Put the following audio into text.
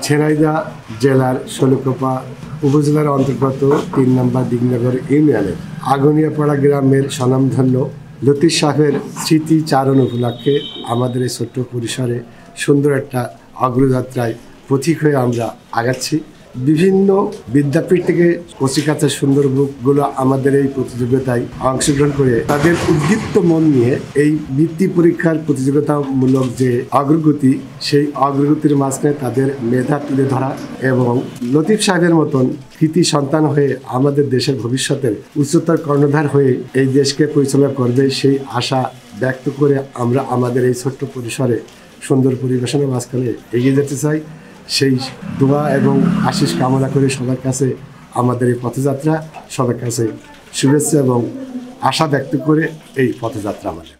ঝিনাইদহ জেলার শৈলকুপা উপজেলার অন্তর্গত ৩ নম্বর দিগনগর ইউনিয়নের আগুনিয়াপাড়া গ্রামের স্বনামধন্য লতিফ সাহেবের স্মৃতিচারণ উপলক্ষে আমাদের এই ছোট্ট পরিসরে সুন্দর একটা অগ্রযাত্রায় পথিক হয়ে আমরা আগাচ্ছি। বিভিন্ন বিদ্যাপীঠ থেকে কচিকাঁচার সুন্দর বুকগুলো আমাদের এই প্রতিযোগিতায় অংশগ্রহণ করে তাদের উদ্দীপ্ত মন নিয়ে এই বৃত্তি পরীক্ষার প্রতিযোগিতামূলক যে অগ্রগতি, সেই অগ্রগতির মাঝখানে তাদের মেধা তুলে ধরা এবং লতিফ সাহেবের মতন কৃতি সন্তান হয়ে আমাদের দেশের ভবিষ্যতের উচ্চতর কর্ণধার হয়ে এই দেশকে পরিচালনা করবে সেই আশা ব্যক্ত করে আমরা আমাদের এই ছোট্ট পরিসরে সুন্দর পরিবেশনের মাঝখানে এগিয়ে যেতে চাই। সেই দোয়া এবং আশীষ কামনা করে সবার কাছে আমাদের এই পথযাত্রা, সবার কাছে শুভেচ্ছা এবং আশা ব্যক্ত করে এই পথযাত্রা আমাদের।